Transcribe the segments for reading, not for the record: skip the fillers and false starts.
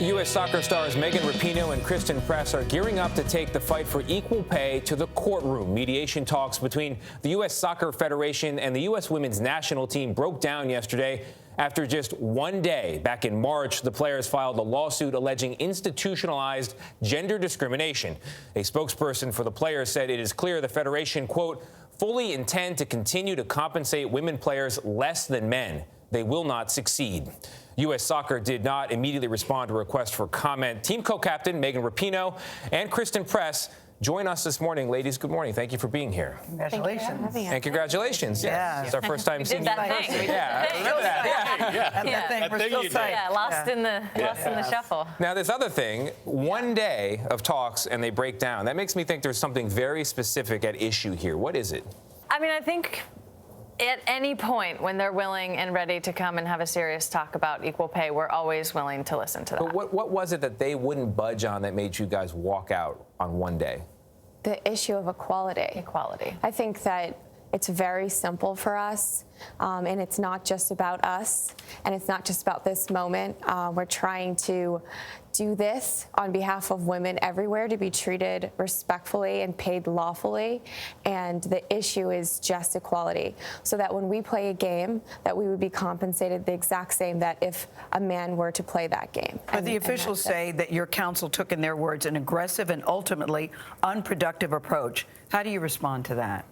U.S. soccer stars Rapinoe and Christen are gearing up to take the fight for equal pay to the courtroom. Mediation talks between the U.S. Soccer Federation and the U.S. women's national team broke down yesterday. After just one day, back in March, the players filed a lawsuit alleging institutionalized gender discrimination. A spokesperson for the players said it is clear the Federation, quote, fully intend to continue to compensate women players less than men. They will not succeed. U.S. Soccer did not immediately respond to a request for comment. Team co-captain Rapinoe and Christen join us this morning. Ladies, good morning. Thank you for being here. Congratulations. And congratulations. Yeah. It's our first time seeing you. Yeah, I remember that. Yeah. We're still tight. Yeah, lost in the shuffle. Now, this other thing, one day of talks and they break down. That makes me think there's something very specific at issue here. What is it? I mean, I think at any point when they're willing and ready to come and have a serious talk about equal pay, we're always willing to listen to that. But what was it that they wouldn't budge on that made you guys walk out on one day? The issue of equality. Equality. I think that it's very simple for us, and it's not just about us, and it's not just about this moment. We're trying to do this on behalf of women everywhere to be treated respectfully and paid lawfully, and the issue is just equality, so that when we play a game, that we would be compensated the exact same that if a man were to play that game. But the officials say that your counsel took, in their words, an aggressive and ultimately unproductive approach. How do you respond to that?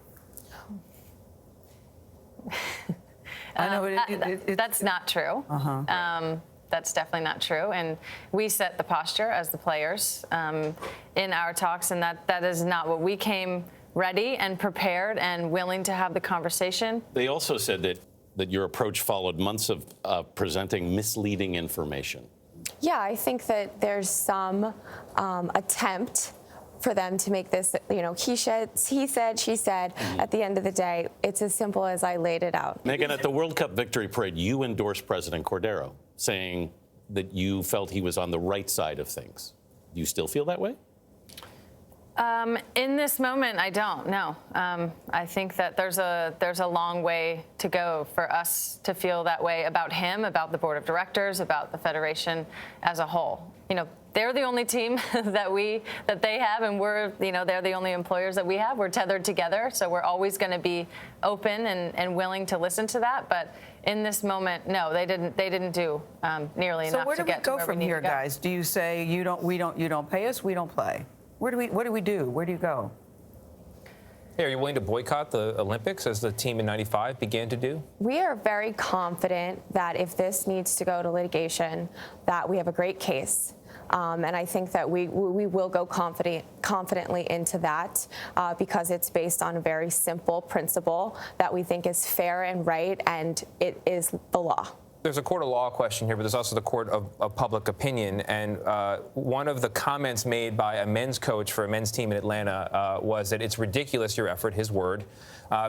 I know that's not true. That's definitely not true. And we set the posture as the players in our talks, and that is not what we came ready and prepared and willing to have the conversation. They also said that your approach followed months of presenting misleading information. Yeah, I think that there's some attempt for them to make this, he said, she said. At the end of the day, it's as simple as I laid it out. Megan, at the World Cup victory parade, you endorsed President Cordero, saying that you felt he was on the right side of things. Do you still feel that way? In this moment, I don't. No, I think that there's a long way to go for us to feel that way about him, about the board of directors, about the federation as a whole. They're the only team that they have, and they're the only employers that we have. We're tethered together, so we're always going to be open and willing to listen to that. But in this moment, no, they didn't do nearly enough to get to where we need to go. So where do we go from here, guys? Do you say you don't pay us, we don't play? What do we do? Where do you go? Hey, are you willing to boycott the Olympics as the team in '95 began to do? We are very confident that if this needs to go to litigation, that we have a great case. And I think that we will go confidently into that because it's based on a very simple principle that we think is fair and right, and it is the law. There's a court of law question here, but there's also the court of public opinion. And one of the comments made by a men's coach for a men's team in Atlanta was that it's ridiculous, your effort, his word,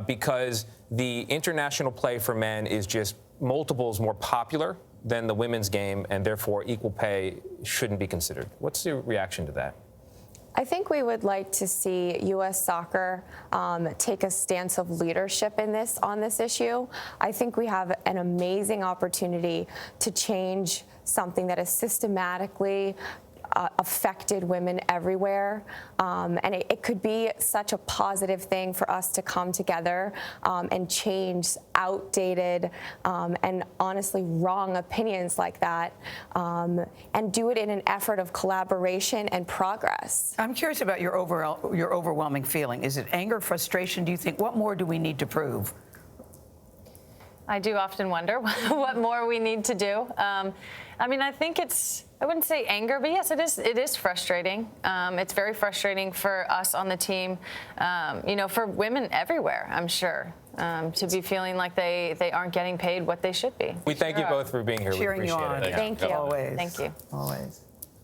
because the international play for men is just multiples more popular than the women's game, and therefore equal pay shouldn't be considered. What's your reaction to that? I think we would like to see U.S. Soccer take a stance of leadership on this issue. I think we have an amazing opportunity to change something that is systematically affected women everywhere, and it could be such a positive thing for us to come together and change outdated and honestly wrong opinions like that, and do it in an effort of collaboration and progress. I'm curious about your overwhelming feeling. Is it anger, frustration? Do you think, what more do we need to prove? I do often wonder what more we need to do. I mean, I think I wouldn't say anger, but yes, it is frustrating. It's very frustrating for us on the team, for women everywhere, I'm sure, to be feeling like they aren't getting paid what they should be. We thank you both for being here. Cheering we appreciate you on. it. Thank you. Always. Thank you. Always.